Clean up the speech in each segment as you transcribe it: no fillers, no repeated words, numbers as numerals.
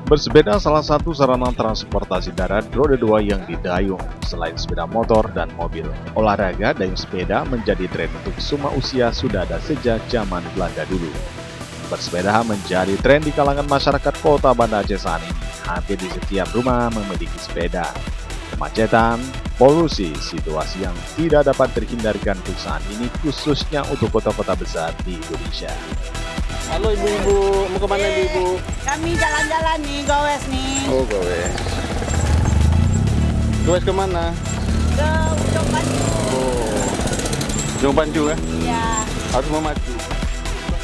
Bersepeda salah satu sarana transportasi darat roda 2 yang didayung. Selain sepeda motor dan mobil, olahraga dayung sepeda menjadi tren untuk semua usia sudah ada sejak zaman Belanda dulu. Bersepeda menjadi tren di kalangan masyarakat kota Banda Aceh saat ini. Hampir di setiap rumah memiliki sepeda. Kemacetan, polusi, situasi yang tidak dapat terhindarkan untuk saat ini khususnya untuk kota-kota besar di Indonesia. Halo ibu-ibu, mau kemana ibu? Kami jalan-jalan nih, gowes nih. Oh gowes. Gowes kemana? Ke Ujung Panju. Oh, Ujung Panju ya? Iya. Harus memacu.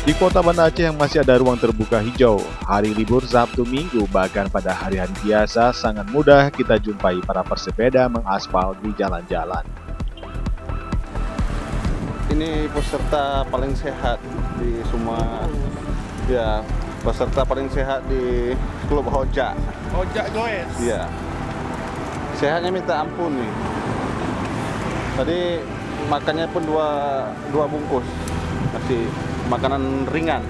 Di kota Banda Aceh yang masih ada ruang terbuka hijau, hari libur Sabtu Minggu bahkan pada hari-hari biasa sangat mudah kita jumpai para pesepeda mengaspal di jalan-jalan. Ini peserta paling sehat di semua, ya peserta paling sehat di klub Hojak. Hojak goes. Iya. Sehatnya minta ampun nih. Tadi makannya pun dua bungkus, masih makanan ringan.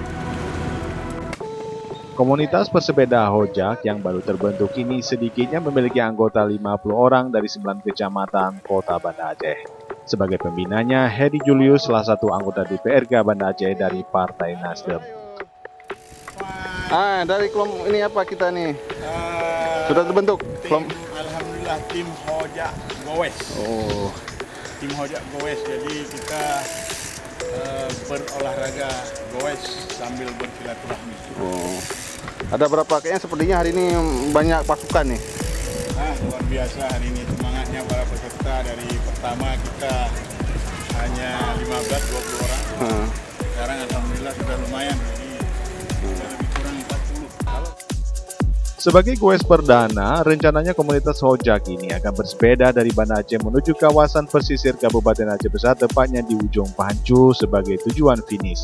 Komunitas pesepeda Hojak yang baru terbentuk ini sedikitnya memiliki anggota 50 orang dari 9 kecamatan kota Banda Aceh. Sebagai pembinanya, Hedi Julius, salah satu anggota DPRK Banda Aceh dari Partai Nasdem. Dari kelompok ini apa kita nih? Sudah terbentuk? Alhamdulillah tim Hojak goes. Oh, Tim Hojak goes. Jadi kita berolahraga goes sambil bersilaturahmi. oh. Ada berapa? Kayaknya sepertinya hari ini banyak pasukan nih. Luar biasa hari ini semangatnya para peserta. Dari pertama kita hanya 15-20 orang. Sekarang alhamdulillah sudah lumayan. Jadi sudah lebih kurang 40. Sebagai goes perdana, rencananya komunitas Hojak ini akan bersepeda dari Banda Aceh menuju kawasan pesisir Kabupaten Aceh Besar, tepatnya di Ujung Panju sebagai tujuan finish.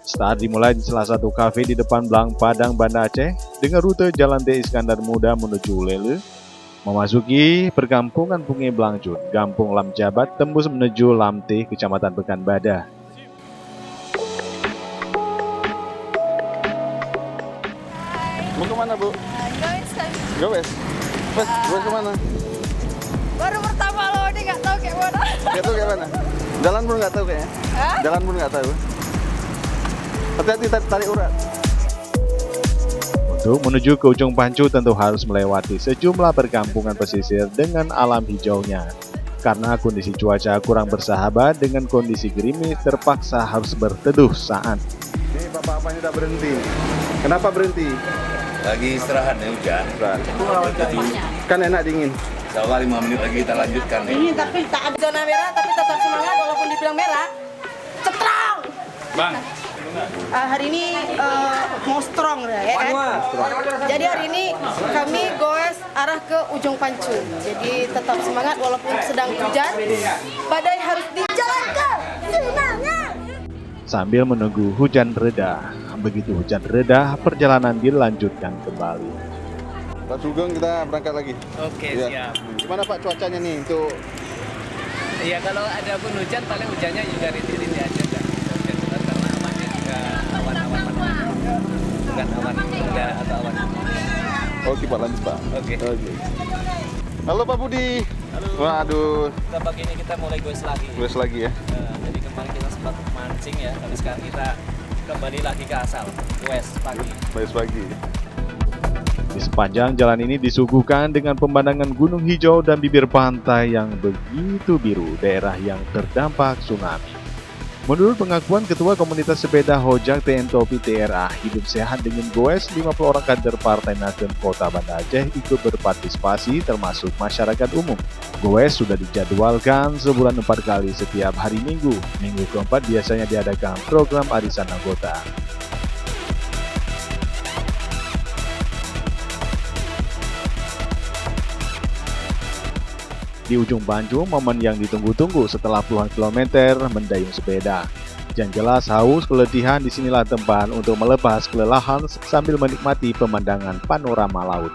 Start dimulai di salah satu kafe di depan Blang Padang, Banda Aceh, dengan rute Jalan D. Iskandar Muda menuju Lele, memasuki perkampungan Pungi Blangcut, Kampung Lam Jabat, tembus menuju Lamte, Kecamatan Pekanbadak. Mau kemana bu? Gowes kami. Gowes? Gowes kemana? Baru pertama loh, ini nggak tahu kayak mana. Gak tahu kayak mana? Jalan pun nggak tahu kayaknya. Hah? Jalan pun nggak tahu. Hati-hati tarik urat. Untuk menuju ke Ujung Panju tentu harus melewati sejumlah perkampungan pesisir dengan alam hijaunya. Karena kondisi cuaca kurang bersahabat dengan kondisi gerimis, terpaksa harus berteduh saat. Ini bapak-bapaknya udah berhenti. Kenapa berhenti? Lagi istirahat ya hujan. Kan enak dingin. Insya Allah 5 menit lagi kita lanjutkan nih. Ini tapi tak ada zona merah, tapi tetap semangat walaupun dibilang merah. Cetrong. Bang, Hari ini mau strong ya kan? Jadi hari ini kami goes arah ke Ujung Pancu. Jadi tetap semangat walaupun sedang hujan. Badai harus dijalankan. Semangat. Sambil menunggu hujan reda. Begitu hujan reda, perjalanan dilanjutkan kembali. Pak Sugeng, kita berangkat lagi. Oke, Ya. siap. Gimana Pak cuacanya nih untuk Iya, kalau ada pun hujan, paling hujannya juga rintik-rintik aja. Dan hujan juga karena awannya juga awan-awan mana? Bukan awan rendah atau awan. Oke Pak, lanjut Pak. Oke. Halo Pak Budi. Halo. Waduh, Kita pagi ini kita mulai goes lagi. wes lagi ya. Jadi kemarin kita sempat mancing ya, tapi sekarang kita kembali lagi ke asal, goes pagi. Wes pagi. Di sepanjang jalan ini disuguhkan dengan pemandangan gunung hijau dan bibir pantai yang begitu biru, daerah yang terdampak tsunami. Menurut pengakuan Ketua Komunitas Sepeda Hojak TN Topi TRA, hidup sehat dengan goes, 50 orang kader Partai Nasdem Kota Banda Aceh ikut berpartisipasi termasuk masyarakat umum. Goes sudah dijadwalkan sebulan 4 kali setiap hari Minggu. Minggu keempat biasanya diadakan program arisan anggota. Di Ujung Panju, momen yang ditunggu-tunggu setelah puluhan kilometer mendayung sepeda. Yang jelas haus, keletihan, disinilah tempat untuk melepas kelelahan sambil menikmati pemandangan panorama laut.